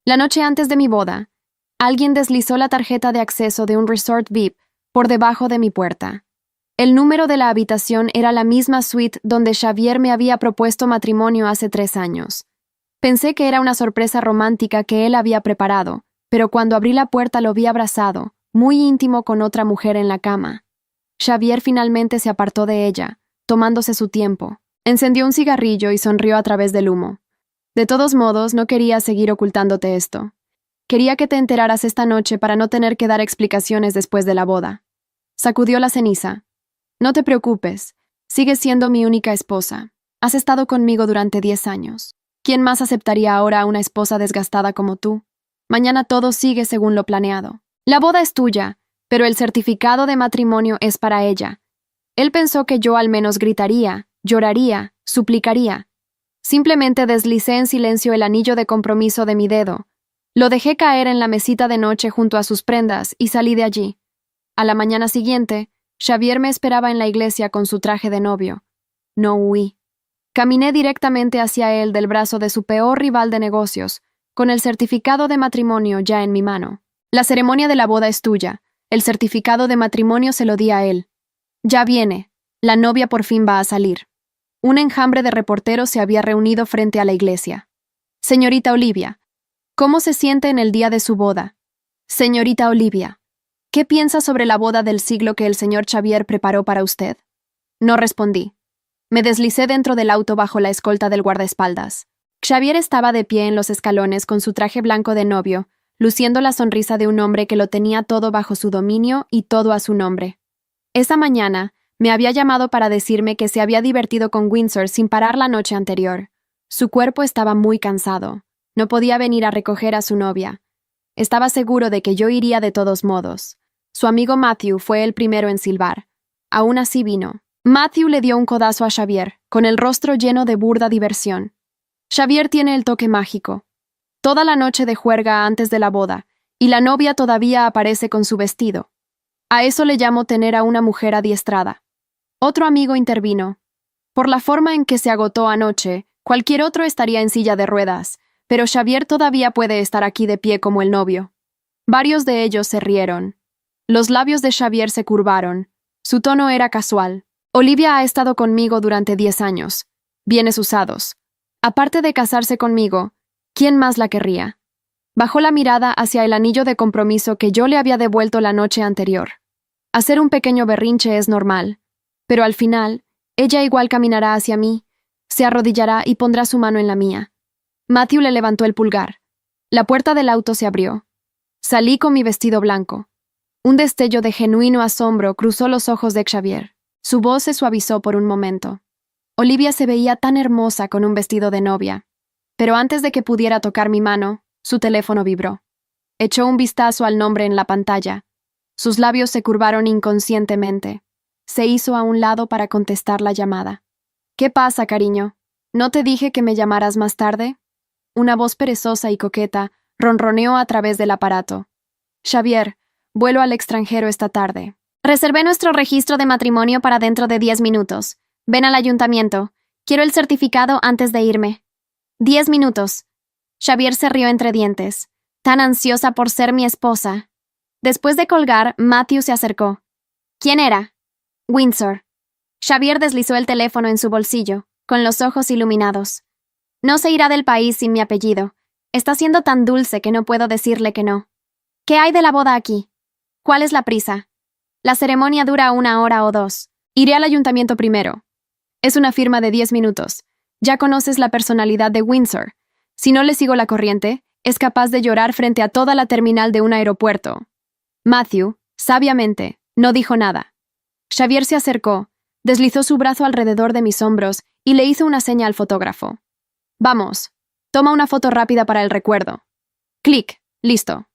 La noche antes de mi boda, alguien deslizó la tarjeta de acceso de un resort VIP por debajo de mi puerta. El número de la habitación era la misma suite donde Xavier me había propuesto matrimonio hace 3 años. Pensé que era una sorpresa romántica que él había preparado, pero cuando abrí la puerta lo vi abrazado, muy íntimo con otra mujer en la cama. Xavier finalmente se apartó de ella, tomándose su tiempo. Encendió un cigarrillo y sonrió a través del humo. De todos modos, no quería seguir ocultándote esto. Quería que te enteraras esta noche para no tener que dar explicaciones después de la boda. Sacudió la ceniza. No te preocupes, sigues siendo mi única esposa. Has estado conmigo durante 10 años. ¿Quién más aceptaría ahora a una esposa desgastada como tú? Mañana todo sigue según lo planeado. La boda es tuya, pero el certificado de matrimonio es para ella. Él pensó que yo al menos gritaría, lloraría, suplicaría. Simplemente deslicé en silencio el anillo de compromiso de mi dedo. Lo dejé caer en la mesita de noche junto a sus prendas y salí de allí. A la mañana siguiente, Xavier me esperaba en la iglesia con su traje de novio. No huí. Caminé directamente hacia él del brazo de su peor rival de negocios, con el certificado de matrimonio ya en mi mano. La ceremonia de la boda es tuya. El certificado de matrimonio se lo di a él. Ya viene. La novia por fin va a salir. Un enjambre de reporteros se había reunido frente a la iglesia. Señorita Olivia, ¿cómo se siente en el día de su boda? Señorita Olivia, ¿qué piensa sobre la boda del siglo que el señor Xavier preparó para usted? No respondí. Me deslicé dentro del auto bajo la escolta del guardaespaldas. Xavier estaba de pie en los escalones con su traje blanco de novio, luciendo la sonrisa de un hombre que lo tenía todo bajo su dominio y todo a su nombre. Esa mañana, me había llamado para decirme que se había divertido con Windsor sin parar la noche anterior. Su cuerpo estaba muy cansado. No podía venir a recoger a su novia. Estaba seguro de que yo iría de todos modos. Su amigo Matthew fue el primero en silbar. Aún así vino. Matthew le dio un codazo a Xavier, con el rostro lleno de burda diversión. Xavier tiene el toque mágico. Toda la noche de juerga antes de la boda, y la novia todavía aparece con su vestido. A eso le llamo tener a una mujer adiestrada. Otro amigo intervino. Por la forma en que se agotó anoche, cualquier otro estaría en silla de ruedas, pero Xavier todavía puede estar aquí de pie como el novio. Varios de ellos se rieron. Los labios de Xavier se curvaron. Su tono era casual. Olivia ha estado conmigo durante 10 años. Bienes usados. Aparte de casarse conmigo, ¿quién más la querría? Bajó la mirada hacia el anillo de compromiso que yo le había devuelto la noche anterior. Hacer un pequeño berrinche es normal. Pero al final, ella igual caminará hacia mí, se arrodillará y pondrá su mano en la mía. Matthew le levantó el pulgar. La puerta del auto se abrió. Salí con mi vestido blanco. Un destello de genuino asombro cruzó los ojos de Xavier. Su voz se suavizó por un momento. Olivia se veía tan hermosa con un vestido de novia. Pero antes de que pudiera tocar mi mano, su teléfono vibró. Echó un vistazo al nombre en la pantalla. Sus labios se curvaron inconscientemente. Se hizo a un lado para contestar la llamada. ¿Qué pasa, cariño? ¿No te dije que me llamaras más tarde? Una voz perezosa y coqueta ronroneó a través del aparato. Xavier, vuelo al extranjero esta tarde. Reservé nuestro registro de matrimonio para dentro de 10 minutos. Ven al ayuntamiento. Quiero el certificado antes de irme. 10 minutos. Xavier se rió entre dientes. Tan ansiosa por ser mi esposa. Después de colgar, Matthew se acercó. ¿Quién era? Windsor. Xavier deslizó el teléfono en su bolsillo, con los ojos iluminados. No se irá del país sin mi apellido. Está siendo tan dulce que no puedo decirle que no. ¿Qué hay de la boda aquí? ¿Cuál es la prisa? La ceremonia dura 1 hora o 2. Iré al ayuntamiento primero. Es una firma de 10 minutos. Ya conoces la personalidad de Windsor. Si no le sigo la corriente, es capaz de llorar frente a toda la terminal de un aeropuerto. Matthew, sabiamente, no dijo nada. Xavier se acercó, deslizó su brazo alrededor de mis hombros y le hizo una seña al fotógrafo. Vamos, toma una foto rápida para el recuerdo. Clic, listo.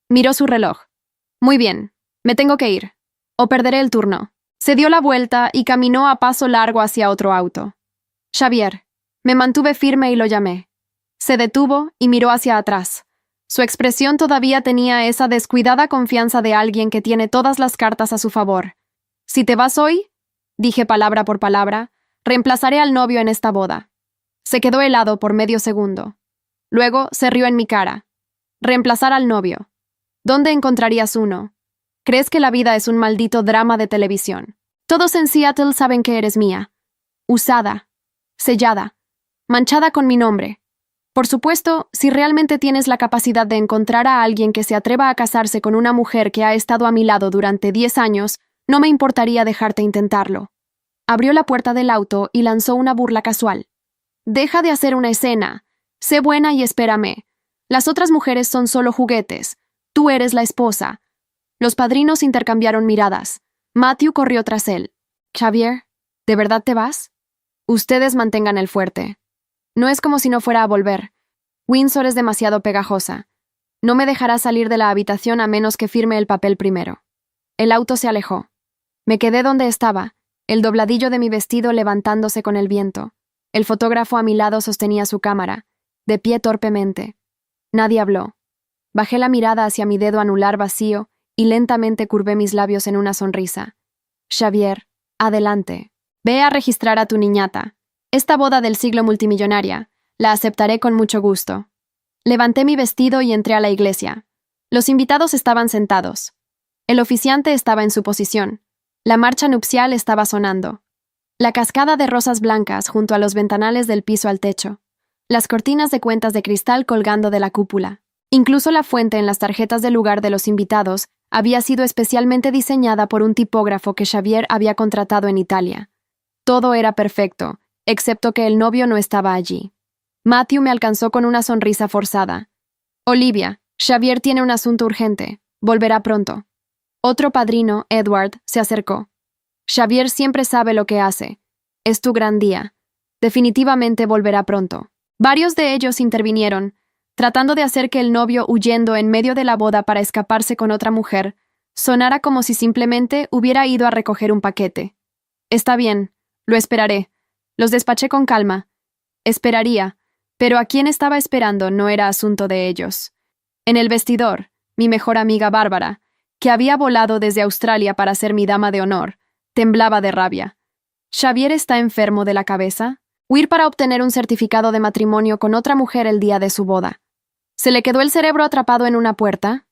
Miró su reloj. Muy bien, me tengo que ir. O perderé el turno. Se dio la vuelta y caminó a paso largo hacia otro auto. Xavier, me mantuve firme y lo llamé. Se detuvo y miró hacia atrás. Su expresión todavía tenía esa descuidada confianza de alguien que tiene todas las cartas a su favor. Si te vas hoy, dije palabra por palabra, reemplazaré al novio en esta boda. Se quedó helado por medio segundo. Luego se rió en mi cara. Reemplazar al novio. ¿Dónde encontrarías uno? ¿Crees que la vida es un maldito drama de televisión? Todos en Seattle saben que eres mía. Usada. Sellada. Manchada con mi nombre. Por supuesto, si realmente tienes la capacidad de encontrar a alguien que se atreva a casarse con una mujer que ha estado a mi lado durante 10 años, no me importaría dejarte intentarlo. Abrió la puerta del auto y lanzó una burla casual. Deja de hacer una escena. Sé buena y espérame. Las otras mujeres son solo juguetes. Tú eres la esposa. Los padrinos intercambiaron miradas. Matthew corrió tras él. Xavier, ¿de verdad te vas? Ustedes mantengan el fuerte. No es como si no fuera a volver. Windsor es demasiado pegajosa. No me dejará salir de la habitación a menos que firme el papel primero. El auto se alejó. Me quedé donde estaba, el dobladillo de mi vestido levantándose con el viento. El fotógrafo a mi lado sostenía su cámara, de pie torpemente. Nadie habló. Bajé la mirada hacia mi dedo anular vacío y lentamente curvé mis labios en una sonrisa. Xavier, adelante. Ve a registrar a tu niñata. Esta boda del siglo multimillonaria, la aceptaré con mucho gusto. Levanté mi vestido y entré a la iglesia. Los invitados estaban sentados. El oficiante estaba en su posición. La marcha nupcial estaba sonando. La cascada de rosas blancas junto a los ventanales del piso al techo. Las cortinas de cuentas de cristal colgando de la cúpula. Incluso la fuente en las tarjetas del lugar de los invitados había sido especialmente diseñada por un tipógrafo que Xavier había contratado en Italia. Todo era perfecto, excepto que el novio no estaba allí. Matthew me alcanzó con una sonrisa forzada. Olivia, Xavier tiene un asunto urgente. Volverá pronto. Otro padrino, Edward, se acercó. Xavier siempre sabe lo que hace. Es tu gran día. Definitivamente volverá pronto. Varios de ellos intervinieron, tratando de hacer que el novio huyendo en medio de la boda para escaparse con otra mujer sonara como si simplemente hubiera ido a recoger un paquete. Está bien, lo esperaré. Los despaché con calma. Esperaría, pero a quien estaba esperando no era asunto de ellos. En el vestidor, mi mejor amiga Bárbara, que había volado desde Australia para ser mi dama de honor, temblaba de rabia. ¿Xavier está enfermo de la cabeza? Huir para obtener un certificado de matrimonio con otra mujer el día de su boda. ¿Se le quedó el cerebro atrapado en una puerta?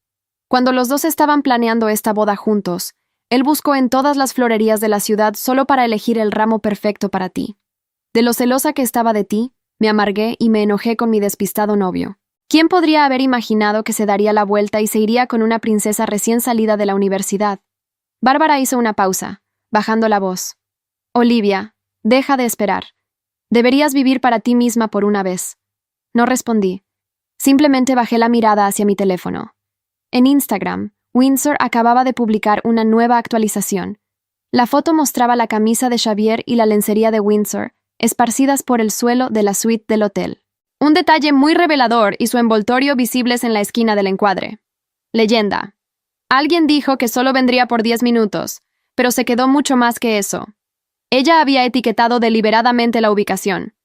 Cuando los dos estaban planeando esta boda juntos, él buscó en todas las florerías de la ciudad solo para elegir el ramo perfecto para ti. De lo celosa que estaba de ti, me amargué y me enojé con mi despistado novio. ¿Quién podría haber imaginado que se daría la vuelta y se iría con una princesa recién salida de la universidad? Bárbara hizo una pausa, bajando la voz. Olivia, deja de esperar. Deberías vivir para ti misma por una vez. No respondí. Simplemente bajé la mirada hacia mi teléfono. En Instagram, Windsor acababa de publicar una nueva actualización. La foto mostraba la camisa de Xavier y la lencería de Windsor, esparcidas por el suelo de la suite del hotel. Un detalle muy revelador y su envoltorio visibles en la esquina del encuadre. Leyenda. Alguien dijo que solo vendría por 10 minutos, pero se quedó mucho más que eso. Ella había etiquetado deliberadamente la ubicación.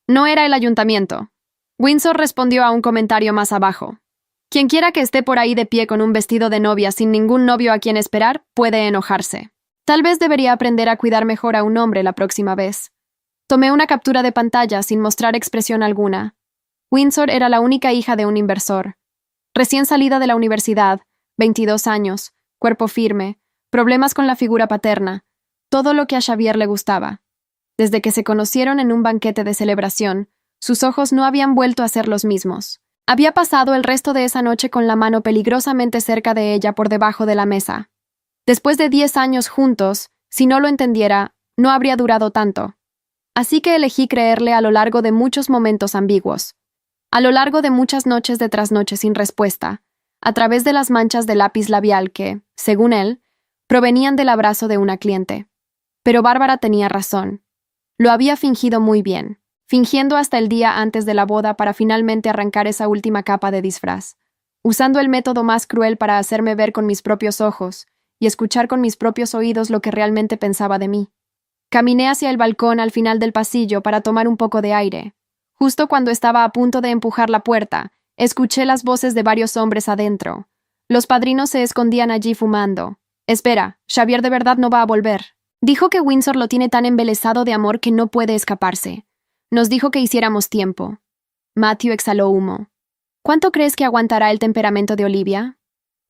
No era el ayuntamiento. Windsor respondió a un comentario más abajo. Quienquiera que esté por ahí de pie con un vestido de novia sin ningún novio a quien esperar, puede enojarse. Tal vez debería aprender a cuidar mejor a un hombre la próxima vez. Tomé una captura de pantalla sin mostrar expresión alguna. Windsor era la única hija de un inversor. Recién salida de la universidad, 22 años, cuerpo firme, problemas con la figura paterna, todo lo que a Xavier le gustaba. Desde que se conocieron en un banquete de celebración, sus ojos no habían vuelto a ser los mismos. Había pasado el resto de esa noche con la mano peligrosamente cerca de ella por debajo de la mesa. Después de 10 años juntos, si no lo entendiera, no habría durado tanto. Así que elegí creerle a lo largo de muchos momentos ambiguos. A lo largo de muchas noches de trasnoche sin respuesta, a través de las manchas de lápiz labial que, según él, provenían del abrazo de una cliente. Pero Bárbara tenía razón. Lo había fingido muy bien, fingiendo hasta el día antes de la boda para finalmente arrancar esa última capa de disfraz, usando el método más cruel para hacerme ver con mis propios ojos y escuchar con mis propios oídos lo que realmente pensaba de mí. Caminé hacia el balcón al final del pasillo para tomar un poco de aire. Justo cuando estaba a punto de empujar la puerta, escuché las voces de varios hombres adentro. Los padrinos se escondían allí fumando. Espera, Xavier de verdad no va a volver. Dijo que Windsor lo tiene tan embelesado de amor que no puede escaparse. Nos dijo que hiciéramos tiempo. Matthew exhaló humo. ¿Cuánto crees que aguantará el temperamento de Olivia?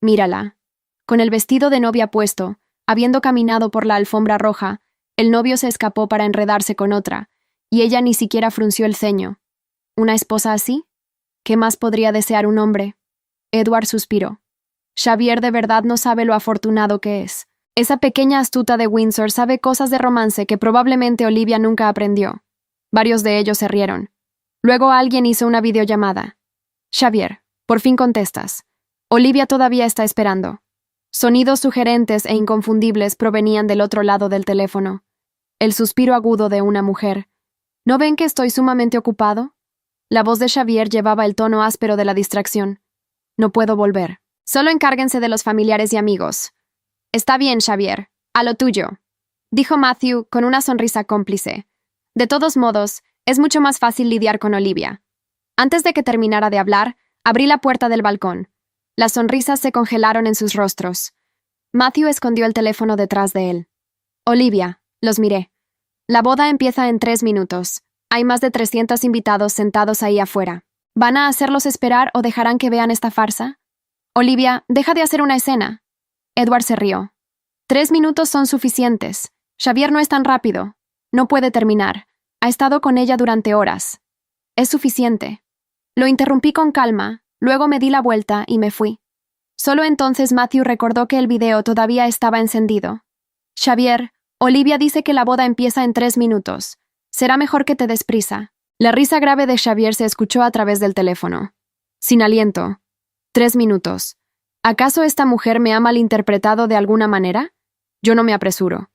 Mírala. Con el vestido de novia puesto, habiendo caminado por la alfombra roja, el novio se escapó para enredarse con otra, y ella ni siquiera frunció el ceño. ¿Una esposa así? ¿Qué más podría desear un hombre? Edward suspiró. Xavier de verdad no sabe lo afortunado que es. Esa pequeña astuta de Windsor sabe cosas de romance que probablemente Olivia nunca aprendió. Varios de ellos se rieron. Luego alguien hizo una videollamada. Xavier, por fin contestas. Olivia todavía está esperando. Sonidos sugerentes e inconfundibles provenían del otro lado del teléfono. El suspiro agudo de una mujer. ¿No ven que estoy sumamente ocupado? La voz de Xavier llevaba el tono áspero de la distracción. No puedo volver. Solo encárguense de los familiares y amigos. Está bien, Xavier. A lo tuyo, dijo Matthew con una sonrisa cómplice. De todos modos, es mucho más fácil lidiar con Olivia. Antes de que terminara de hablar, abrí la puerta del balcón. Las sonrisas se congelaron en sus rostros. Matthew escondió el teléfono detrás de él. Olivia, los miré. La boda empieza en 3 minutos. Hay más de 300 invitados sentados ahí afuera. ¿Van a hacerlos esperar o dejarán que vean esta farsa? Olivia, deja de hacer una escena. Edward se rió. 3 minutos son suficientes. Xavier no es tan rápido. No puede terminar. Ha estado con ella durante horas. Es suficiente. Lo interrumpí con calma, luego me di la vuelta y me fui. Solo entonces Matthew recordó que el video todavía estaba encendido. Xavier, Olivia dice que la boda empieza en 3 minutos. Será mejor que te des prisa. La risa grave de Xavier se escuchó a través del teléfono. Sin aliento. 3 minutos. ¿Acaso esta mujer me ha malinterpretado de alguna manera? Yo no me apresuro.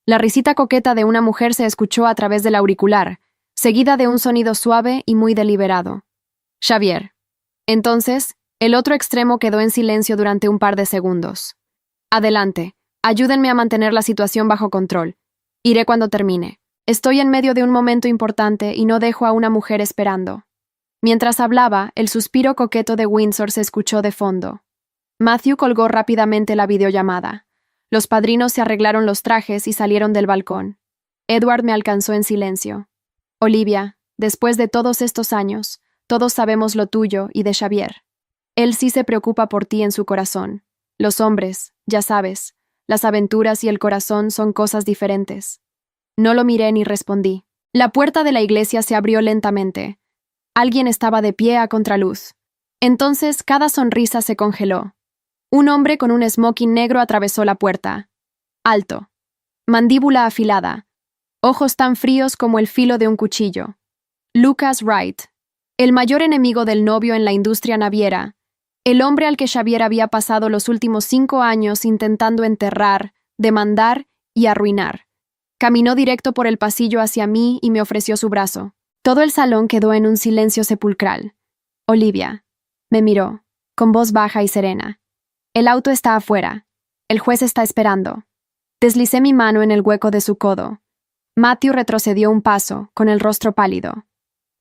La risita coqueta de una mujer se escuchó a través del auricular, seguida de un sonido suave y muy deliberado. Xavier. Entonces, el otro extremo quedó en silencio durante un par de segundos. Adelante, ayúdenme a mantener la situación bajo control. Iré cuando termine. Estoy en medio de un momento importante y no dejo a una mujer esperando. Mientras hablaba, el suspiro coqueto de Windsor se escuchó de fondo. Matthew colgó rápidamente la videollamada. Los padrinos se arreglaron los trajes y salieron del balcón. Edward me alcanzó en silencio. Olivia, después de todos estos años, todos sabemos lo tuyo y de Xavier. Él sí se preocupa por ti en su corazón. Los hombres, ya sabes, las aventuras y el corazón son cosas diferentes. No lo miré ni respondí. La puerta de la iglesia se abrió lentamente. Alguien estaba de pie a contraluz. Entonces cada sonrisa se congeló. Un hombre con un smoking negro atravesó la puerta. Alto. Mandíbula afilada. Ojos tan fríos como el filo de un cuchillo. Lucas Wright. El mayor enemigo del novio en la industria naviera. El hombre al que Xavier había pasado los últimos 5 años intentando enterrar, demandar y arruinar. Caminó directo por el pasillo hacia mí y me ofreció su brazo. Todo el salón quedó en un silencio sepulcral. Olivia. Me miró, con voz baja y serena. El auto está afuera. El juez está esperando. Deslicé mi mano en el hueco de su codo. Matthew retrocedió un paso, con el rostro pálido.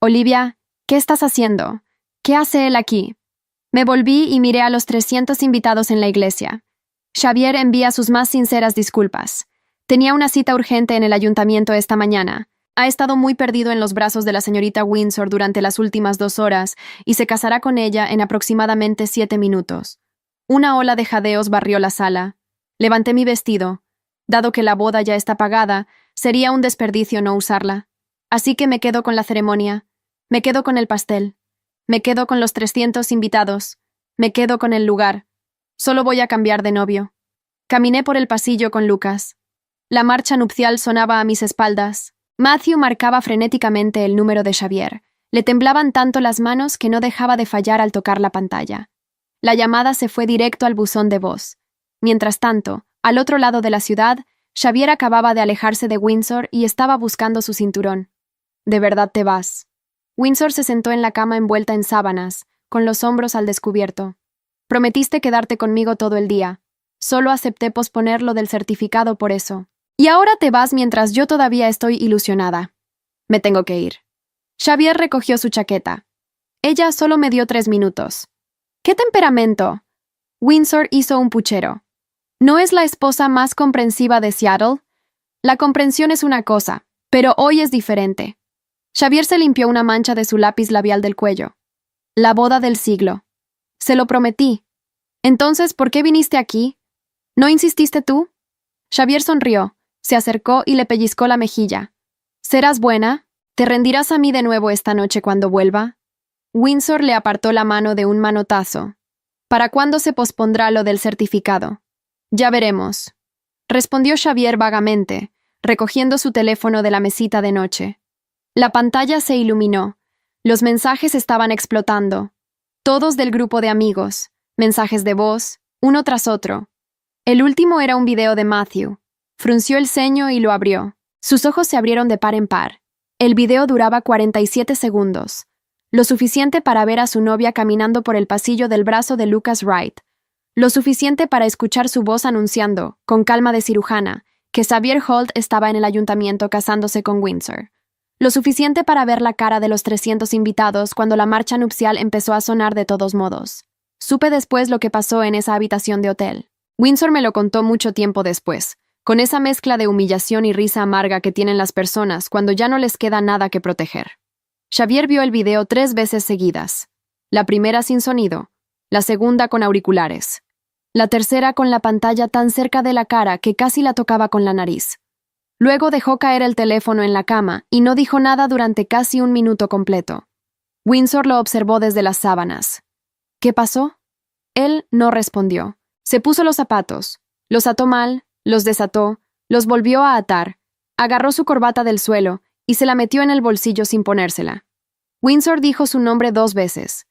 Olivia, ¿qué estás haciendo? ¿Qué hace él aquí? Me volví y miré a los 300 invitados en la iglesia. Xavier envía sus más sinceras disculpas. Tenía una cita urgente en el ayuntamiento esta mañana. Ha estado muy perdido en los brazos de la señorita Windsor durante las últimas 2 horas y se casará con ella en aproximadamente 7 minutos. Una ola de jadeos barrió la sala. Levanté mi vestido. Dado que la boda ya está pagada, sería un desperdicio no usarla. Así que me quedo con la ceremonia. Me quedo con el pastel. Me quedo con los 300 invitados. Me quedo con el lugar. Solo voy a cambiar de novio. Caminé por el pasillo con Lucas. La marcha nupcial sonaba a mis espaldas. Matthew marcaba frenéticamente el número de Xavier. Le temblaban tanto las manos que no dejaba de fallar al tocar la pantalla. La llamada se fue directo al buzón de voz. Mientras tanto, al otro lado de la ciudad, Xavier acababa de alejarse de Windsor y estaba buscando su cinturón. ¿De verdad te vas? Windsor se sentó en la cama envuelta en sábanas, con los hombros al descubierto. Prometiste quedarte conmigo todo el día. Solo acepté posponer lo del certificado por eso. Y ahora te vas mientras yo todavía estoy ilusionada. Me tengo que ir. Xavier recogió su chaqueta. Ella solo me dio 3 minutos. ¿Qué temperamento? Windsor hizo un puchero. ¿No es la esposa más comprensiva de Seattle? La comprensión es una cosa, pero hoy es diferente. Xavier se limpió una mancha de su lápiz labial del cuello. La boda del siglo. Se lo prometí. Entonces, ¿por qué viniste aquí? ¿No insististe tú? Xavier sonrió, se acercó y le pellizcó la mejilla. ¿Serás buena? ¿Te rendirás a mí de nuevo esta noche cuando vuelva? Windsor le apartó la mano de un manotazo. ¿Para cuándo se pospondrá lo del certificado? Ya veremos, respondió Xavier vagamente, recogiendo su teléfono de la mesita de noche. La pantalla se iluminó. Los mensajes estaban explotando. Todos del grupo de amigos, mensajes de voz, uno tras otro. El último era un video de Matthew. Frunció el ceño y lo abrió. Sus ojos se abrieron de par en par. El video duraba 47 segundos, lo suficiente para ver a su novia caminando por el pasillo del brazo de Lucas Wright, lo suficiente para escuchar su voz anunciando, con calma de cirujana, que Xavier Holt estaba en el ayuntamiento casándose con Windsor. Lo suficiente para ver la cara de los 300 invitados cuando la marcha nupcial empezó a sonar de todos modos. Supe después lo que pasó en esa habitación de hotel. Windsor me lo contó mucho tiempo después, con esa mezcla de humillación y risa amarga que tienen las personas cuando ya no les queda nada que proteger. Xavier vio el video 3 veces seguidas. La primera sin sonido, la segunda con auriculares, la tercera con la pantalla tan cerca de la cara que casi la tocaba con la nariz. Luego dejó caer el teléfono en la cama y no dijo nada durante casi un minuto completo. Windsor lo observó desde las sábanas. ¿Qué pasó? Él no respondió. Se puso los zapatos, los ató mal, los desató, los volvió a atar, agarró su corbata del suelo y se la metió en el bolsillo sin ponérsela. Windsor dijo su nombre 2 veces.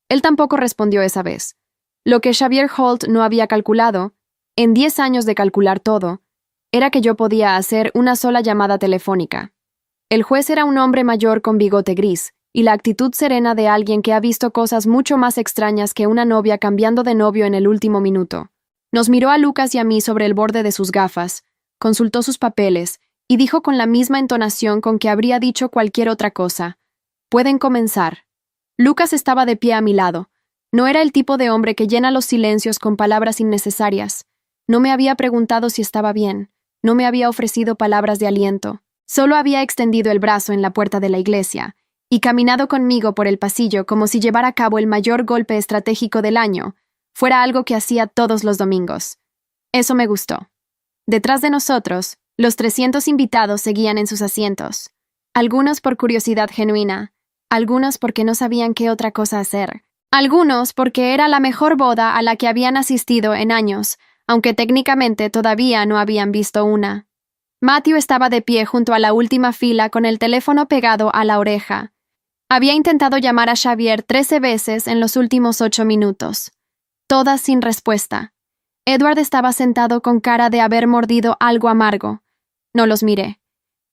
Él tampoco respondió esa vez. Lo que Xavier Holt no había calculado, en 10 años de calcular todo, era que yo podía hacer una sola llamada telefónica. El juez era un hombre mayor con bigote gris, y la actitud serena de alguien que ha visto cosas mucho más extrañas que una novia cambiando de novio en el último minuto. Nos miró a Lucas y a mí sobre el borde de sus gafas, consultó sus papeles y dijo con la misma entonación con que habría dicho cualquier otra cosa: «Pueden comenzar». Lucas estaba de pie a mi lado. No era el tipo de hombre que llena los silencios con palabras innecesarias. No me había preguntado si estaba bien. No me había ofrecido palabras de aliento. Solo había extendido el brazo en la puerta de la iglesia y caminado conmigo por el pasillo como si llevar a cabo el mayor golpe estratégico del año fuera algo que hacía todos los domingos. Eso me gustó. Detrás de nosotros, los 300 invitados seguían en sus asientos. Algunos por curiosidad genuina, algunos porque no sabían qué otra cosa hacer, algunos porque era la mejor boda a la que habían asistido en años, aunque técnicamente todavía no habían visto una. Matthew estaba de pie junto a la última fila con el teléfono pegado a la oreja. Había intentado llamar a Xavier 13 veces en los últimos 8 minutos. Todas sin respuesta. Edward estaba sentado con cara de haber mordido algo amargo. No los miré.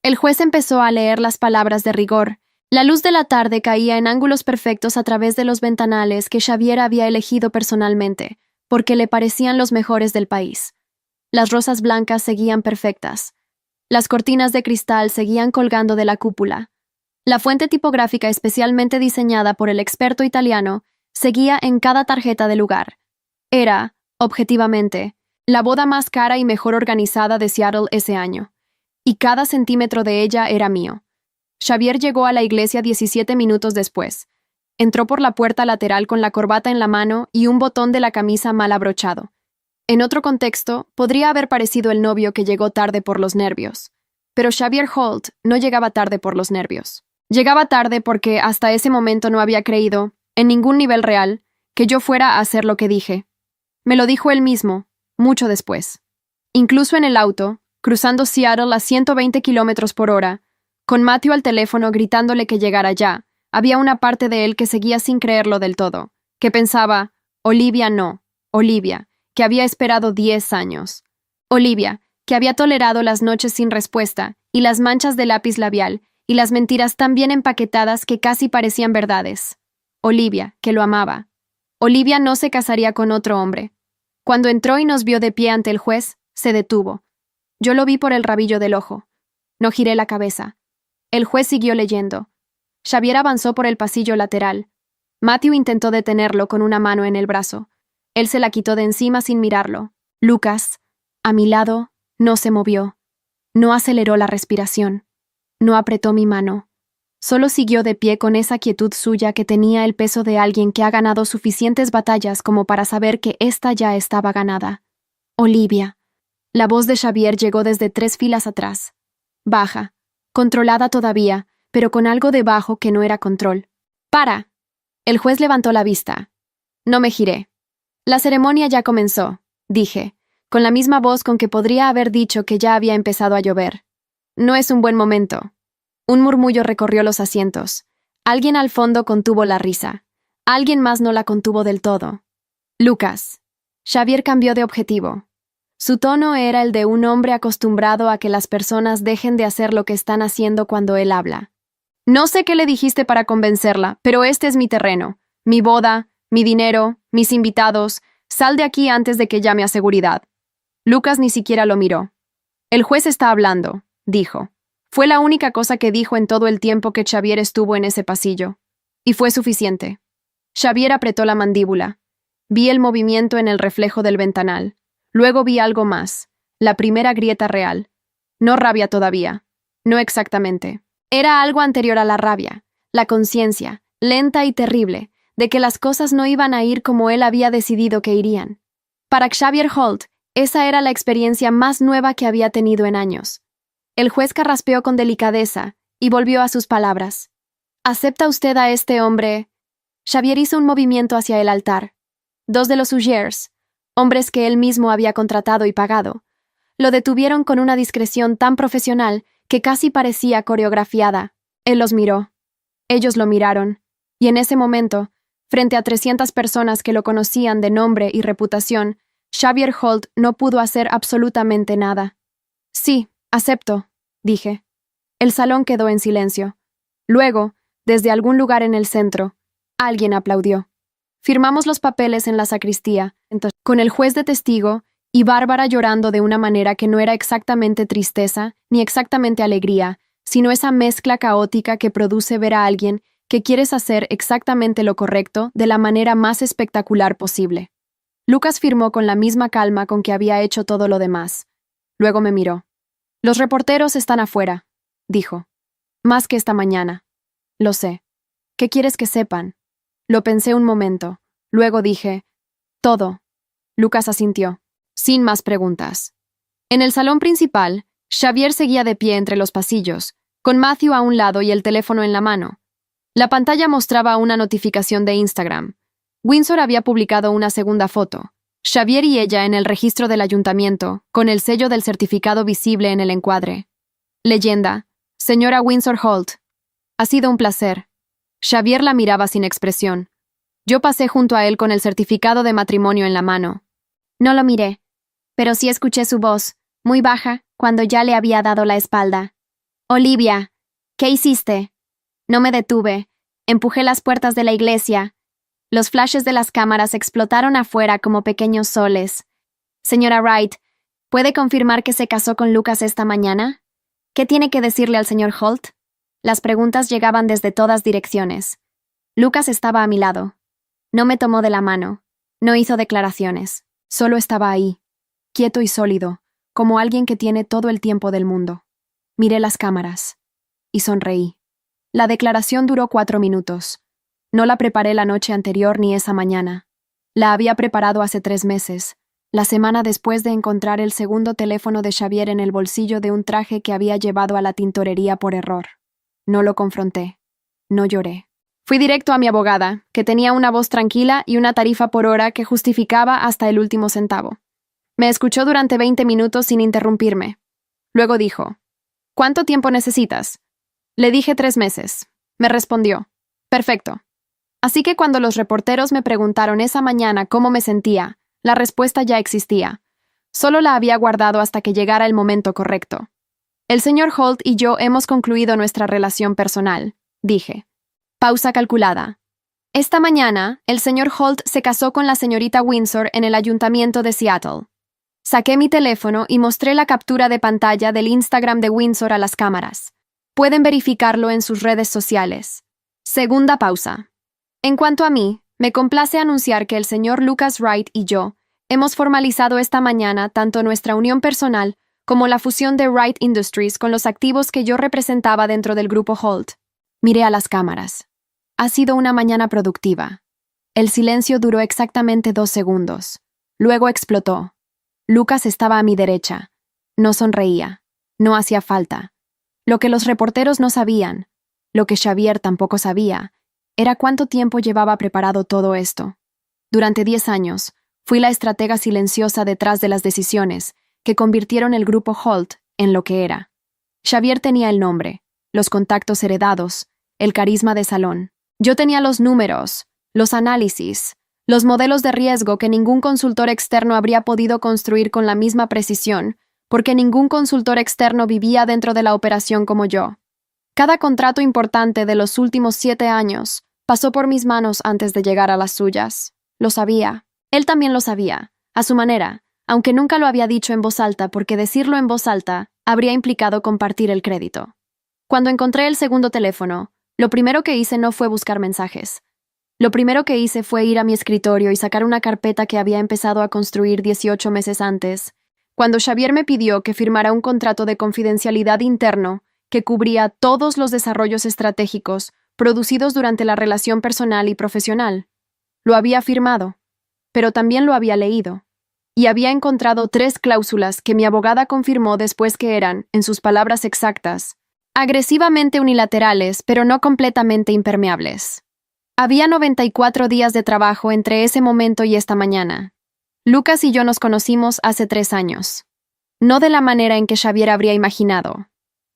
El juez empezó a leer las palabras de rigor. La luz de la tarde caía en ángulos perfectos a través de los ventanales que Xavier había elegido personalmente, porque le parecían los mejores del país. Las rosas blancas seguían perfectas. Las cortinas de cristal seguían colgando de la cúpula. La fuente tipográfica especialmente diseñada por el experto italiano seguía en cada tarjeta de lugar. Era, objetivamente, la boda más cara y mejor organizada de Seattle ese año, y cada centímetro de ella era mío. Xavier llegó a la iglesia 17 minutos después. Entró por la puerta lateral con la corbata en la mano y un botón de la camisa mal abrochado. En otro contexto, podría haber parecido el novio que llegó tarde por los nervios. Pero Xavier Holt no llegaba tarde por los nervios. Llegaba tarde porque hasta ese momento no había creído, en ningún nivel real, que yo fuera a hacer lo que dije. Me lo dijo él mismo, mucho después. Incluso en el auto, cruzando Seattle a 120 kilómetros por hora, con Matthew al teléfono gritándole que llegara ya, había una parte de él que seguía sin creerlo del todo, que pensaba: Olivia no, Olivia, que había esperado 10 años. Olivia, que había tolerado las noches sin respuesta, y las manchas de lápiz labial, y las mentiras tan bien empaquetadas que casi parecían verdades. Olivia, que lo amaba. Olivia no se casaría con otro hombre. Cuando entró y nos vio de pie ante el juez, se detuvo. Yo lo vi por el rabillo del ojo. No giré la cabeza. El juez siguió leyendo. Xavier avanzó por el pasillo lateral. Matthew intentó detenerlo con una mano en el brazo. Él se la quitó de encima sin mirarlo. Lucas, a mi lado, no se movió. No aceleró la respiración. No apretó mi mano. Solo siguió de pie con esa quietud suya que tenía el peso de alguien que ha ganado suficientes batallas como para saber que ésta ya estaba ganada. Olivia. La voz de Xavier llegó desde 3 filas atrás. Baja, controlada todavía, pero con algo de bajo que no era control. ¡Para! El juez levantó la vista. No me giré. La ceremonia ya comenzó, dije, con la misma voz con que podría haber dicho que ya había empezado a llover. No es un buen momento. Un murmullo recorrió los asientos. Alguien al fondo contuvo la risa. Alguien más no la contuvo del todo. Lucas. Xavier cambió de objetivo. Su tono era el de un hombre acostumbrado a que las personas dejen de hacer lo que están haciendo cuando él habla. No sé qué le dijiste para convencerla, pero este es mi terreno. Mi boda, mi dinero, mis invitados. Sal de aquí antes de que llame a seguridad. Lucas ni siquiera lo miró. El juez está hablando, dijo. Fue la única cosa que dijo en todo el tiempo que Xavier estuvo en ese pasillo. Y fue suficiente. Xavier apretó la mandíbula. Vi el movimiento en el reflejo del ventanal. Luego vi algo más. La primera grieta real. No rabia todavía. No exactamente. Era algo anterior a la rabia. La conciencia, lenta y terrible, de que las cosas no iban a ir como él había decidido que irían. Para Xavier Holt, esa era la experiencia más nueva que había tenido en años. El juez carraspeó con delicadeza y volvió a sus palabras. ¿Acepta usted a este hombre? Xavier hizo un movimiento hacia el altar. 2 de los Ujiers, hombres que él mismo había contratado y pagado, lo detuvieron con una discreción tan profesional que casi parecía coreografiada. Él los miró. Ellos lo miraron. Y en ese momento, frente a 300 personas que lo conocían de nombre y reputación, Xavier Holt no pudo hacer absolutamente nada. Sí, acepto, dije. El salón quedó en silencio. Luego, desde algún lugar en el centro, alguien aplaudió. Firmamos los papeles en la sacristía, con el juez de testigo y Bárbara llorando de una manera que no era exactamente tristeza ni exactamente alegría, sino esa mezcla caótica que produce ver a alguien que quieres hacer exactamente lo correcto de la manera más espectacular posible. Lucas firmó con la misma calma con que había hecho todo lo demás. Luego me miró. Los reporteros están afuera, dijo. Más que esta mañana. Lo sé. ¿Qué quieres que sepan? Lo pensé un momento. Luego dije, todo. Lucas asintió, sin más preguntas. En el salón principal, Xavier seguía de pie entre los pasillos, con Matthew a un lado y el teléfono en la mano. La pantalla mostraba una notificación de Instagram. Windsor había publicado una segunda foto. Xavier y ella en el registro del ayuntamiento, con el sello del certificado visible en el encuadre. Leyenda: Señora Windsor Holt. Ha sido un placer. Xavier la miraba sin expresión. Yo pasé junto a él con el certificado de matrimonio en la mano. No lo miré, pero sí escuché su voz, muy baja, cuando ya le había dado la espalda. Olivia, ¿qué hiciste? No me detuve. Empujé las puertas de la iglesia. Los flashes de las cámaras explotaron afuera como pequeños soles. Señora Wright, ¿puede confirmar que se casó con Lucas esta mañana? ¿Qué tiene que decirle al señor Holt? Las preguntas llegaban desde todas direcciones. Lucas estaba a mi lado. No me tomó de la mano. No hizo declaraciones. Solo estaba ahí, quieto y sólido, como alguien que tiene todo el tiempo del mundo. Miré las cámaras. Y sonreí. La declaración duró 4 minutos. No la preparé la noche anterior ni esa mañana. La había preparado hace 3 meses, la semana después de encontrar el segundo teléfono de Xavier en el bolsillo de un traje que había llevado a la tintorería por error. No lo confronté. No lloré. Fui directo a mi abogada, que tenía una voz tranquila y una tarifa por hora que justificaba hasta el último centavo. Me escuchó durante 20 minutos sin interrumpirme. Luego dijo, ¿cuánto tiempo necesitas? Le dije 3 meses. Me respondió, perfecto. Así que cuando los reporteros me preguntaron esa mañana cómo me sentía, la respuesta ya existía. Solo la había guardado hasta que llegara el momento correcto. El señor Holt y yo hemos concluido nuestra relación personal, dije. Pausa calculada. Esta mañana, el señor Holt se casó con la señorita Windsor en el ayuntamiento de Seattle. Saqué mi teléfono y mostré la captura de pantalla del Instagram de Windsor a las cámaras. Pueden verificarlo en sus redes sociales. Segunda pausa. En cuanto a mí, me complace anunciar que el señor Lucas Wright y yo hemos formalizado esta mañana tanto nuestra unión personal como la fusión de Wright Industries con los activos que yo representaba dentro del grupo Holt. Miré a las cámaras. Ha sido una mañana productiva. El silencio duró exactamente 2 segundos. Luego explotó. Lucas estaba a mi derecha. No sonreía. No hacía falta. Lo que los reporteros no sabían, lo que Xavier tampoco sabía, era cuánto tiempo llevaba preparado todo esto. Durante 10 años, fui la estratega silenciosa detrás de las decisiones que convirtieron el grupo Holt en lo que era. Xavier tenía el nombre, los contactos heredados, el carisma de salón. Yo tenía los números, los análisis, los modelos de riesgo que ningún consultor externo habría podido construir con la misma precisión, porque ningún consultor externo vivía dentro de la operación como yo. Cada contrato importante de los últimos 7 años pasó por mis manos antes de llegar a las suyas. Lo sabía. Él también lo sabía, a su manera, aunque nunca lo había dicho en voz alta porque decirlo en voz alta habría implicado compartir el crédito. Cuando encontré el segundo teléfono, lo primero que hice no fue buscar mensajes. Lo primero que hice fue ir a mi escritorio y sacar una carpeta que había empezado a construir 18 meses antes, cuando Xavier me pidió que firmara un contrato de confidencialidad interno que cubría todos los desarrollos estratégicos producidos durante la relación personal y profesional. Lo había firmado, pero también lo había leído, y había encontrado 3 cláusulas que mi abogada confirmó después que eran, en sus palabras exactas, agresivamente unilaterales, pero no completamente impermeables. Había 94 días de trabajo entre ese momento y esta mañana. Lucas y yo nos conocimos hace 3 años. No de la manera en que Xavier habría imaginado.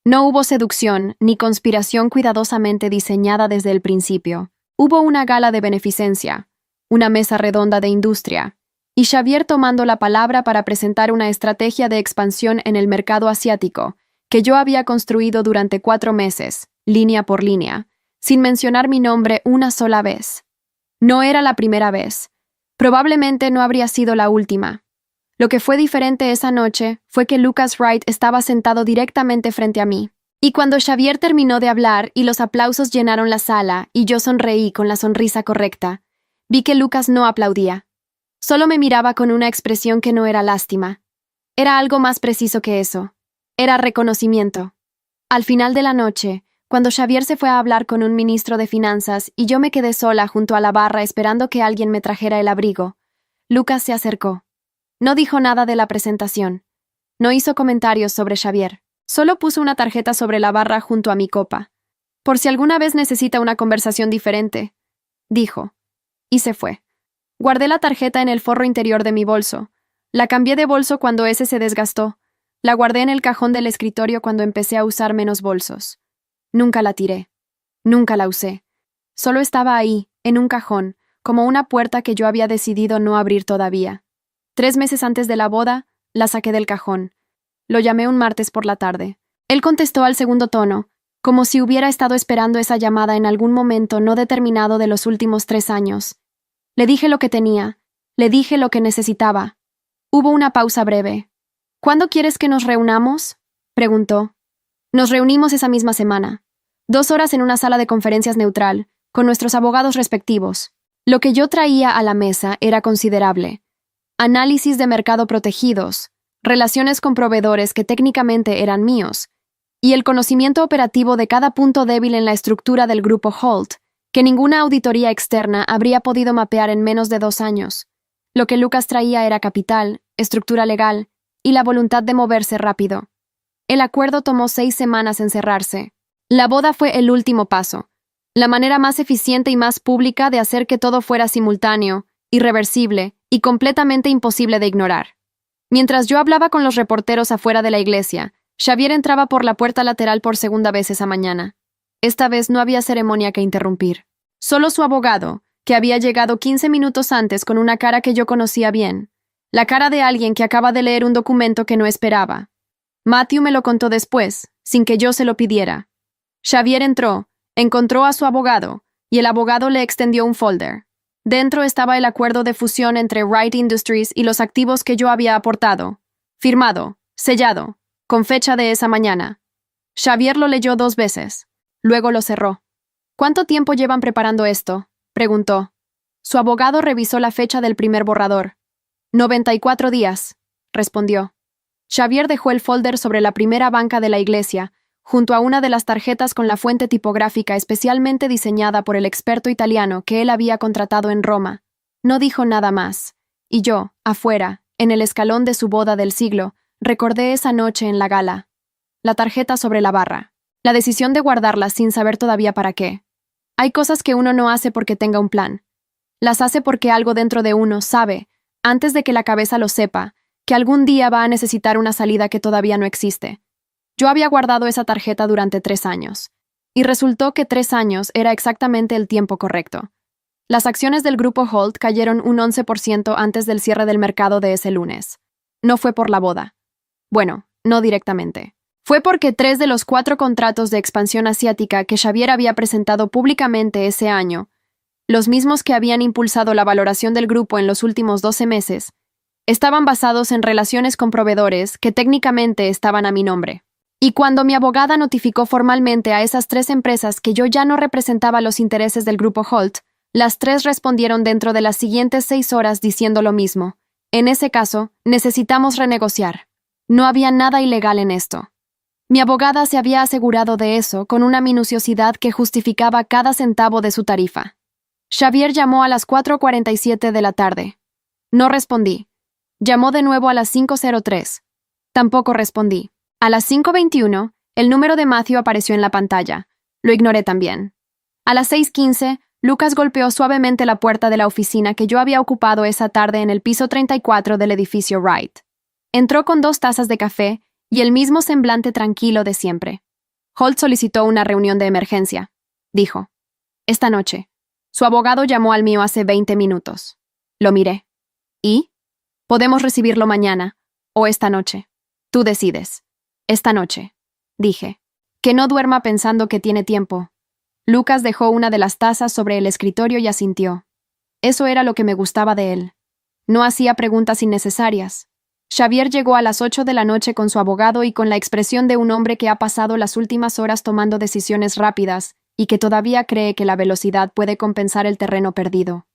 No hubo seducción ni conspiración cuidadosamente diseñada desde el principio. Hubo una gala de beneficencia, una mesa redonda de industria, y Xavier tomando la palabra para presentar una estrategia de expansión en el mercado asiático que yo había construido durante 4 meses, línea por línea, sin mencionar mi nombre una sola vez. No era la primera vez. Probablemente no habría sido la última. Lo que fue diferente esa noche fue que Lucas Wright estaba sentado directamente frente a mí. Y cuando Xavier terminó de hablar y los aplausos llenaron la sala y yo sonreí con la sonrisa correcta, vi que Lucas no aplaudía. Solo me miraba con una expresión que no era lástima. Era algo más preciso que eso. Era reconocimiento. Al final de la noche, cuando Xavier se fue a hablar con un ministro de finanzas y yo me quedé sola junto a la barra esperando que alguien me trajera el abrigo, Lucas se acercó. No dijo nada de la presentación. No hizo comentarios sobre Xavier. Solo puso una tarjeta sobre la barra junto a mi copa. Por si alguna vez necesita una conversación diferente, dijo. Y se fue. Guardé la tarjeta en el forro interior de mi bolso. La cambié de bolso cuando ese se desgastó. La guardé en el cajón del escritorio cuando empecé a usar menos bolsos. Nunca la tiré. Nunca la usé. Solo estaba ahí, en un cajón, como una puerta que yo había decidido no abrir todavía. 3 meses antes de la boda, la saqué del cajón. Lo llamé un martes por la tarde. Él contestó al segundo tono, como si hubiera estado esperando esa llamada en algún momento no determinado de los últimos 3 años. Le dije lo que tenía. Le dije lo que necesitaba. Hubo una pausa breve. ¿Cuándo quieres que nos reunamos?, preguntó. Nos reunimos esa misma semana. 2 horas en una sala de conferencias neutral, con nuestros abogados respectivos. Lo que yo traía a la mesa era considerable. Análisis de mercado protegidos, relaciones con proveedores que técnicamente eran míos, y el conocimiento operativo de cada punto débil en la estructura del grupo Holt, que ninguna auditoría externa habría podido mapear en menos de 2 años. Lo que Lucas traía era capital, estructura legal, y la voluntad de moverse rápido. El acuerdo tomó 6 semanas en cerrarse. La boda fue el último paso, la manera más eficiente y más pública de hacer que todo fuera simultáneo, irreversible y completamente imposible de ignorar. Mientras yo hablaba con los reporteros afuera de la iglesia, Xavier entraba por la puerta lateral por segunda vez esa mañana. Esta vez no había ceremonia que interrumpir. Solo su abogado, que había llegado 15 minutos antes con una cara que yo conocía bien. La cara de alguien que acaba de leer un documento que no esperaba. Matthew me lo contó después, sin que yo se lo pidiera. Xavier entró, encontró a su abogado, y el abogado le extendió un folder. Dentro estaba el acuerdo de fusión entre Wright Industries y los activos que yo había aportado. Firmado, sellado, con fecha de esa mañana. Xavier lo leyó 2 veces. Luego lo cerró. ¿Cuánto tiempo llevan preparando esto?, preguntó. Su abogado revisó la fecha del primer borrador. 94 días, respondió. Xavier dejó el folder sobre la primera banca de la iglesia, junto a una de las tarjetas con la fuente tipográfica especialmente diseñada por el experto italiano que él había contratado en Roma. No dijo nada más. Y yo, afuera, en el escalón de su boda del siglo, recordé esa noche en la gala. La tarjeta sobre la barra. La decisión de guardarla sin saber todavía para qué. Hay cosas que uno no hace porque tenga un plan. Las hace porque algo dentro de uno sabe, antes de que la cabeza lo sepa, que algún día va a necesitar una salida que todavía no existe. Yo había guardado esa tarjeta durante 3 años, y resultó que 3 años era exactamente el tiempo correcto. Las acciones del grupo Holt cayeron un 11% antes del cierre del mercado de ese lunes. No fue por la boda. Bueno, no directamente. Fue porque 3 de los 4 contratos de expansión asiática que Xavier había presentado públicamente ese año, los mismos que habían impulsado la valoración del grupo en los últimos 12 meses, estaban basados en relaciones con proveedores que técnicamente estaban a mi nombre. Y cuando mi abogada notificó formalmente a esas 3 empresas que yo ya no representaba los intereses del grupo Holt, las 3 respondieron dentro de las siguientes 6 horas diciendo lo mismo. En ese caso, necesitamos renegociar. No había nada ilegal en esto. Mi abogada se había asegurado de eso con una minuciosidad que justificaba cada centavo de su tarifa. Xavier llamó a las 4:47 de la tarde. No respondí. Llamó de nuevo a las 5:03. Tampoco respondí. A las 5:21, el número de Matthew apareció en la pantalla. Lo ignoré también. A las 6:15, Lucas golpeó suavemente la puerta de la oficina que yo había ocupado esa tarde en el piso 34 del edificio Wright. Entró con 2 tazas de café y el mismo semblante tranquilo de siempre. Holt solicitó una reunión de emergencia, dijo. Esta noche. Su abogado llamó al mío hace 20 minutos. Lo miré. ¿Y? Podemos recibirlo mañana, o esta noche. Tú decides. Esta noche, dije. Que no duerma pensando que tiene tiempo. Lucas dejó una de las tazas sobre el escritorio y asintió. Eso era lo que me gustaba de él. No hacía preguntas innecesarias. Xavier llegó a las 8 de la noche con su abogado y con la expresión de un hombre que ha pasado las últimas horas tomando decisiones rápidas y que todavía cree que la velocidad puede compensar el terreno perdido.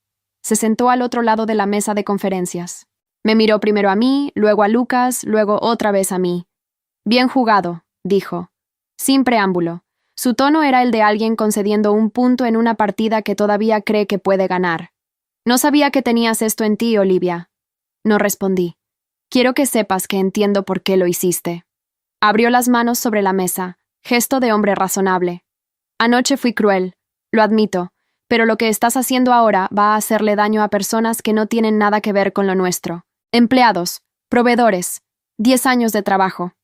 Se sentó al otro lado de la mesa de conferencias. Me miró primero a mí, luego a Lucas, luego otra vez a mí. Bien jugado, dijo. Sin preámbulo. Su tono era el de alguien concediendo un punto en una partida que todavía cree que puede ganar. No sabía que tenías esto en ti, Olivia. No respondí. Quiero que sepas que entiendo por qué lo hiciste. Abrió las manos sobre la mesa, gesto de hombre razonable. Anoche fui cruel, lo admito, pero lo que estás haciendo ahora va a hacerle daño a personas que no tienen nada que ver con lo nuestro. Empleados, proveedores, 10 años de trabajo.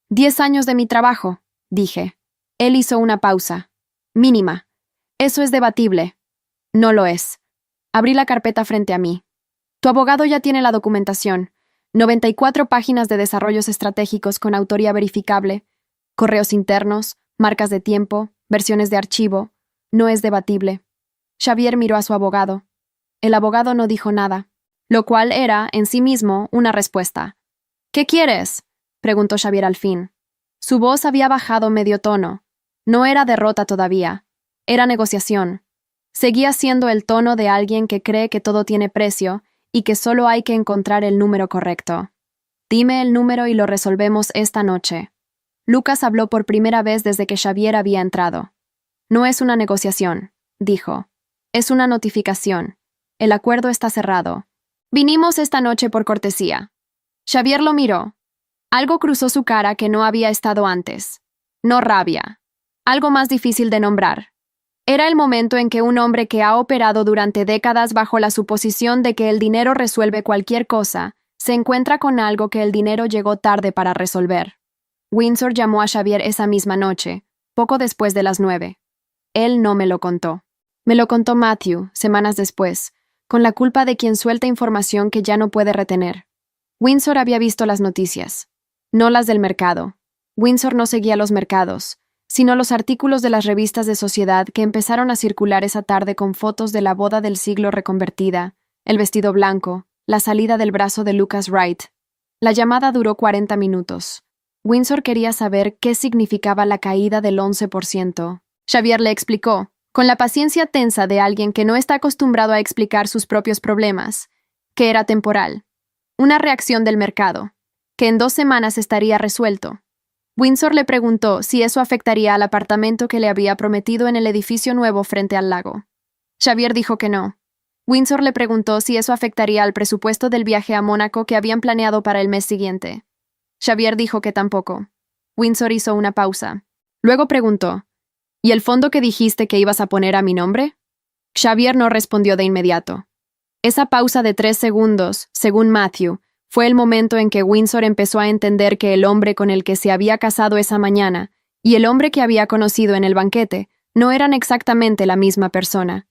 10 años de mi trabajo, dije. Él hizo una pausa. Mínima. Eso es debatible. No lo es. Abrí la carpeta frente a mí. Tu abogado ya tiene la documentación. 94 páginas de desarrollos estratégicos con autoría verificable, correos internos, marcas de tiempo, versiones de archivo. No es debatible. Xavier miró a su abogado. El abogado no dijo nada, lo cual era, en sí mismo, una respuesta. ¿Qué quieres?, preguntó Xavier al fin. Su voz había bajado medio tono. No era derrota todavía. Era negociación. Seguía siendo el tono de alguien que cree que todo tiene precio y que solo hay que encontrar el número correcto. Dime el número y lo resolvemos esta noche. Lucas habló por primera vez desde que Xavier había entrado. No es una negociación, dijo. Es una notificación. El acuerdo está cerrado. Vinimos esta noche por cortesía. Xavier lo miró. Algo cruzó su cara que no había estado antes. No rabia. Algo más difícil de nombrar. Era el momento en que un hombre que ha operado durante décadas bajo la suposición de que el dinero resuelve cualquier cosa, se encuentra con algo que el dinero llegó tarde para resolver. Windsor llamó a Xavier esa misma noche, poco después de las 9. Él no me lo contó. Me lo contó Matthew, semanas después, con la culpa de quien suelta información que ya no puede retener. Windsor había visto las noticias, no las del mercado. Windsor no seguía los mercados, sino los artículos de las revistas de sociedad que empezaron a circular esa tarde con fotos de la boda del siglo reconvertida, el vestido blanco, la salida del brazo de Lucas Wright. La llamada duró 40 minutos. Windsor quería saber qué significaba la caída del 11%. Xavier le explicó, con la paciencia tensa de alguien que no está acostumbrado a explicar sus propios problemas, que era temporal. Una reacción del mercado, que en 2 semanas estaría resuelto. Windsor le preguntó si eso afectaría al apartamento que le había prometido en el edificio nuevo frente al lago. Xavier dijo que no. Windsor le preguntó si eso afectaría al presupuesto del viaje a Mónaco que habían planeado para el mes siguiente. Xavier dijo que tampoco. Windsor hizo una pausa. Luego preguntó, ¿y el fondo que dijiste que ibas a poner a mi nombre? Xavier no respondió de inmediato. Esa pausa de 3 segundos, según Matthew, fue el momento en que Windsor empezó a entender que el hombre con el que se había casado esa mañana y el hombre que había conocido en el banquete no eran exactamente la misma persona.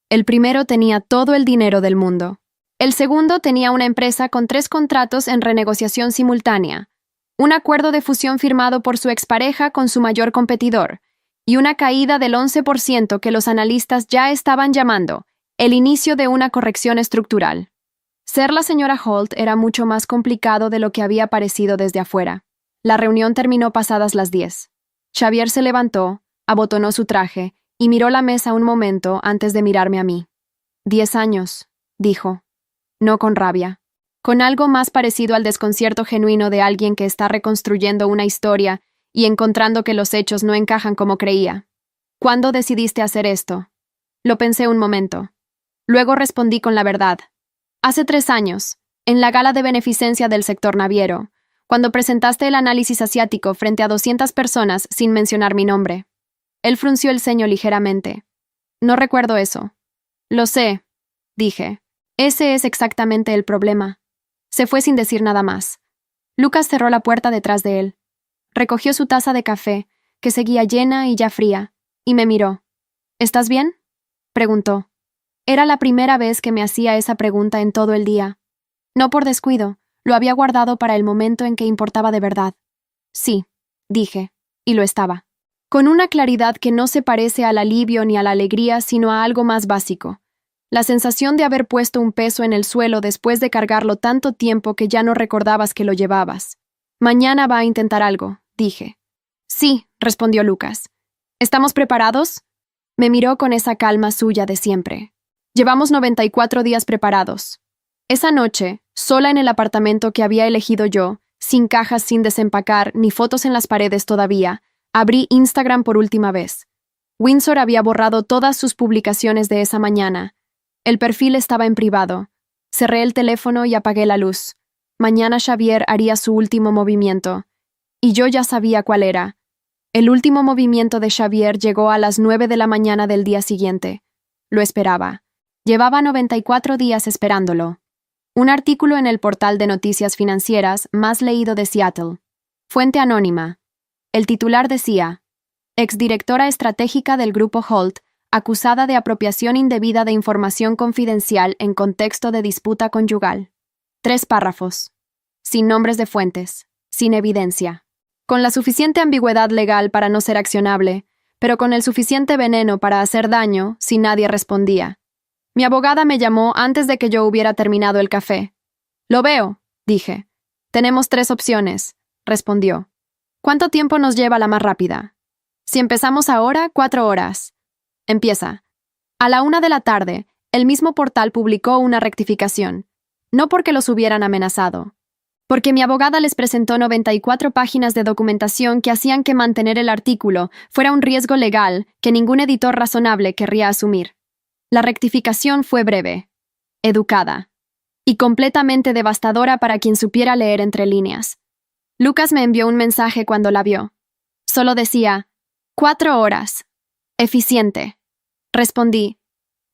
El primero tenía todo el dinero del mundo. El segundo tenía una empresa con 3 contratos en renegociación simultánea, un acuerdo de fusión firmado por su expareja con su mayor competidor, y una caída del 11% que los analistas ya estaban llamando el inicio de una corrección estructural. Ser la señora Holt era mucho más complicado de lo que había parecido desde afuera. La reunión terminó pasadas las 10. Xavier se levantó, abotonó su traje y miró la mesa un momento antes de mirarme a mí. 10 años, dijo. No con rabia. Con algo más parecido al desconcierto genuino de alguien que está reconstruyendo una historia y encontrando que los hechos no encajan como creía. ¿Cuándo decidiste hacer esto? Lo pensé un momento. Luego respondí con la verdad. Hace 3 años, en la gala de beneficencia del sector naviero, cuando presentaste el análisis asiático frente a 200 personas sin mencionar mi nombre. Él frunció el ceño ligeramente. No recuerdo eso. Lo sé, dije. Ese es exactamente el problema. Se fue sin decir nada más. Lucas cerró la puerta detrás de él. Recogió su taza de café, que seguía llena y ya fría, y me miró. ¿Estás bien?, preguntó. Era la primera vez que me hacía esa pregunta en todo el día. No por descuido, lo había guardado para el momento en que importaba de verdad. Sí, dije, y lo estaba. Con una claridad que no se parece al alivio ni a la alegría, sino a algo más básico. La sensación de haber puesto un peso en el suelo después de cargarlo tanto tiempo que ya no recordabas que lo llevabas. Mañana va a intentar algo, dije. Sí, respondió Lucas. ¿Estamos preparados? Me miró con esa calma suya de siempre. Llevamos 94 días preparados. Esa noche, sola en el apartamento que había elegido yo, sin cajas sin desempacar ni fotos en las paredes todavía, abrí Instagram por última vez. Windsor había borrado todas sus publicaciones de esa mañana. El perfil estaba en privado. Cerré el teléfono y apagué la luz. Mañana Xavier haría su último movimiento. Y yo ya sabía cuál era. El último movimiento de Xavier llegó a las 9 de la mañana del día siguiente. Lo esperaba. Llevaba 94 días esperándolo. Un artículo en el portal de noticias financieras más leído de Seattle. Fuente anónima. El titular decía, exdirectora estratégica del Grupo Holt, acusada de apropiación indebida de información confidencial en contexto de disputa conyugal. 3 párrafos. Sin nombres de fuentes. Sin evidencia. Con la suficiente ambigüedad legal para no ser accionable, pero con el suficiente veneno para hacer daño si nadie respondía. Mi abogada me llamó antes de que yo hubiera terminado el café. Lo veo, dije. Tenemos 3 opciones, respondió. ¿Cuánto tiempo nos lleva la más rápida? Si empezamos ahora, 4 horas. Empieza. A la 1 de la tarde, el mismo portal publicó una rectificación. No porque los hubieran amenazado. Porque mi abogada les presentó 94 páginas de documentación que hacían que mantener el artículo fuera un riesgo legal que ningún editor razonable querría asumir. La rectificación fue breve, educada y completamente devastadora para quien supiera leer entre líneas. Lucas me envió un mensaje cuando la vio. Solo decía, 4 horas. Eficiente. Respondí.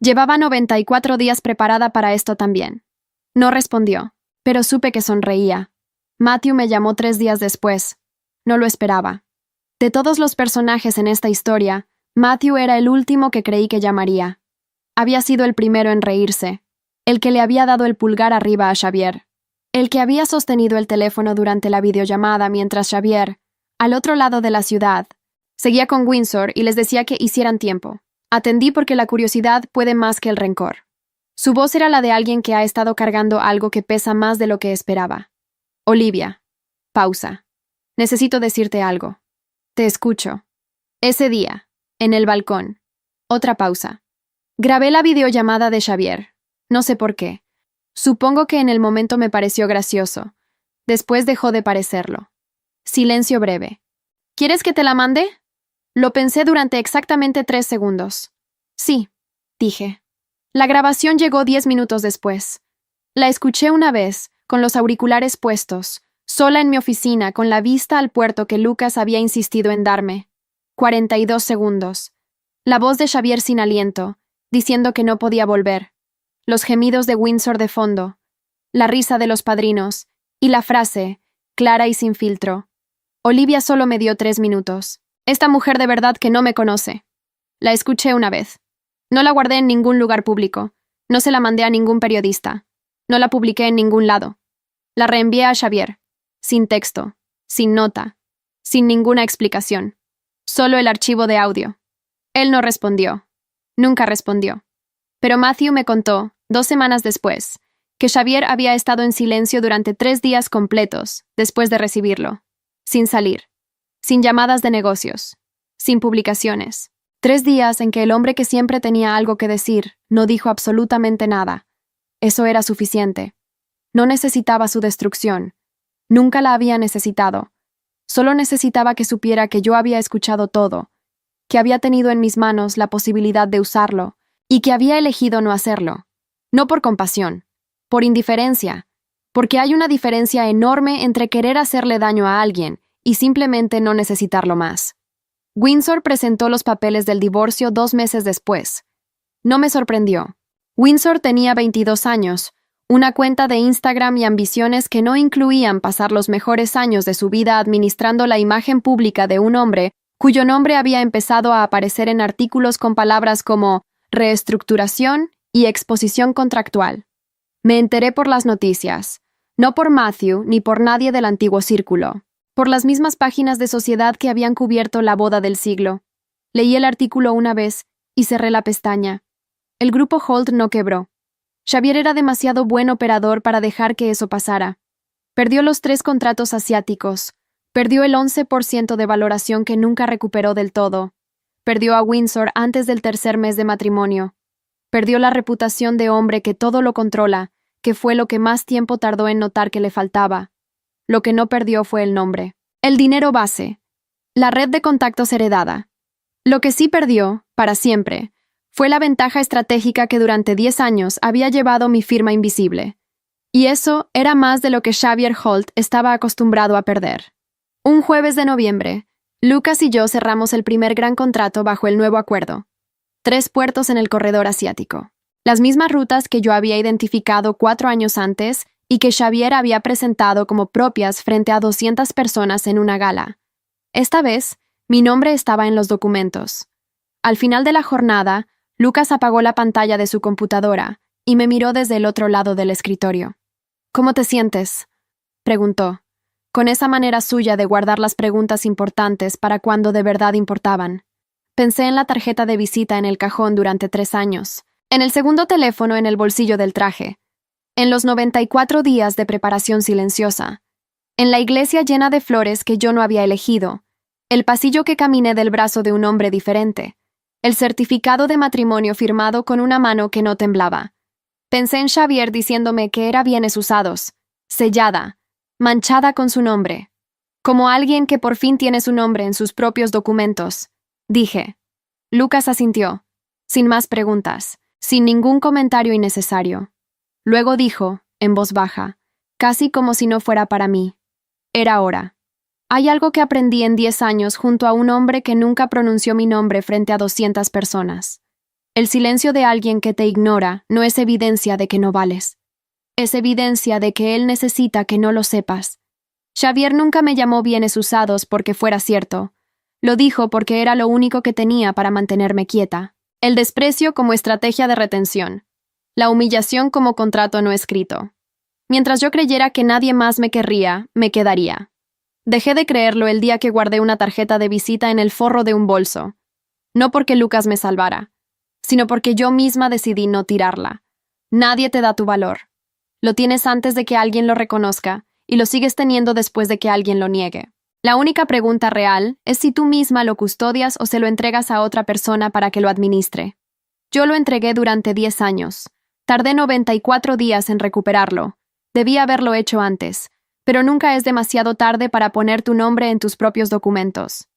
Llevaba 94 días preparada para esto también. No respondió, pero supe que sonreía. Matthew me llamó 3 días después. No lo esperaba. De todos los personajes en esta historia, Matthew era el último que creí que llamaría. Había sido el primero en reírse, el que le había dado el pulgar arriba a Xavier, el que había sostenido el teléfono durante la videollamada mientras Xavier, al otro lado de la ciudad, seguía con Windsor y les decía que hicieran tiempo. Atendí porque la curiosidad puede más que el rencor. Su voz era la de alguien que ha estado cargando algo que pesa más de lo que esperaba. Olivia. Pausa. Necesito decirte algo. Te escucho. Ese día, en el balcón. Otra pausa. Grabé la videollamada de Xavier. No sé por qué. Supongo que en el momento me pareció gracioso. Después dejó de parecerlo. Silencio breve. ¿Quieres que te la mande? Lo pensé durante exactamente 3 segundos. Sí, dije. La grabación llegó 10 minutos después. La escuché una vez, con los auriculares puestos, sola en mi oficina, con la vista al puerto que Lucas había insistido en darme. 42 segundos. La voz de Xavier sin aliento, diciendo que no podía volver. Los gemidos de Windsor de fondo. La risa de los padrinos. Y la frase, clara y sin filtro. Olivia solo me dio 3 minutos. Esta mujer de verdad que no me conoce. La escuché una vez. No la guardé en ningún lugar público. No se la mandé a ningún periodista. No la publiqué en ningún lado. La reenvié a Xavier. Sin texto. Sin nota. Sin ninguna explicación. Solo el archivo de audio. Él no respondió. Nunca respondió. Pero Matthew me contó, 2 semanas después, que Xavier había estado en silencio durante 3 días completos después de recibirlo. Sin salir. Sin llamadas de negocios. Sin publicaciones. 3 días en que el hombre que siempre tenía algo que decir no dijo absolutamente nada. Eso era suficiente. No necesitaba su destrucción. Nunca la había necesitado. Solo necesitaba que supiera que yo había escuchado todo, que había tenido en mis manos la posibilidad de usarlo y que había elegido no hacerlo. No por compasión, por indiferencia, porque hay una diferencia enorme entre querer hacerle daño a alguien y simplemente no necesitarlo más. Windsor presentó los papeles del divorcio 2 meses después. No me sorprendió. Windsor tenía 22 años, una cuenta de Instagram y ambiciones que no incluían pasar los mejores años de su vida administrando la imagen pública de un hombre cuyo nombre había empezado a aparecer en artículos con palabras como reestructuración y exposición contractual. Me enteré por las noticias, no por Matthew ni por nadie del antiguo círculo, por las mismas páginas de sociedad que habían cubierto la boda del siglo. Leí el artículo una vez y cerré la pestaña. El grupo Holt no quebró. Xavier era demasiado buen operador para dejar que eso pasara. Perdió los 3 contratos asiáticos. Perdió el 11% de valoración que nunca recuperó del todo. Perdió a Windsor antes del 3er mes de matrimonio. Perdió la reputación de hombre que todo lo controla, que fue lo que más tiempo tardó en notar que le faltaba. Lo que no perdió fue el nombre. El dinero base. La red de contactos heredada. Lo que sí perdió, para siempre, fue la ventaja estratégica que durante 10 años había llevado mi firma invisible. Y eso era más de lo que Xavier Holt estaba acostumbrado a perder. Un jueves de noviembre, Lucas y yo cerramos el primer gran contrato bajo el nuevo acuerdo. 3 puertos en el corredor asiático. Las mismas rutas que yo había identificado 4 años antes y que Xavier había presentado como propias frente a 200 personas en una gala. Esta vez, mi nombre estaba en los documentos. Al final de la jornada, Lucas apagó la pantalla de su computadora y me miró desde el otro lado del escritorio. ¿Cómo te sientes?, preguntó, con esa manera suya de guardar las preguntas importantes para cuando de verdad importaban. Pensé en la tarjeta de visita en el cajón durante 3 años, en el segundo teléfono en el bolsillo del traje, en los 94 días de preparación silenciosa, en la iglesia llena de flores que yo no había elegido, el pasillo que caminé del brazo de un hombre diferente, el certificado de matrimonio firmado con una mano que no temblaba. Pensé en Xavier diciéndome que era bienes usados, sellada, manchada con su nombre. Como alguien que por fin tiene su nombre en sus propios documentos, dije. Lucas asintió, sin más preguntas, sin ningún comentario innecesario. Luego dijo, en voz baja, casi como si no fuera para mí. Era hora. Hay algo que aprendí en 10 años junto a un hombre que nunca pronunció mi nombre frente a 200 personas. El silencio de alguien que te ignora no es evidencia de que no vales. Es evidencia de que él necesita que no lo sepas. Xavier nunca me llamó bienes usados porque fuera cierto. Lo dijo porque era lo único que tenía para mantenerme quieta. El desprecio como estrategia de retención. La humillación como contrato no escrito. Mientras yo creyera que nadie más me querría, me quedaría. Dejé de creerlo el día que guardé una tarjeta de visita en el forro de un bolso. No porque Lucas me salvara, sino porque yo misma decidí no tirarla. Nadie te da tu valor. Lo tienes antes de que alguien lo reconozca y lo sigues teniendo después de que alguien lo niegue. La única pregunta real es si tú misma lo custodias o se lo entregas a otra persona para que lo administre. Yo lo entregué durante 10 años. Tardé 94 días en recuperarlo. Debí haberlo hecho antes, pero nunca es demasiado tarde para poner tu nombre en tus propios documentos.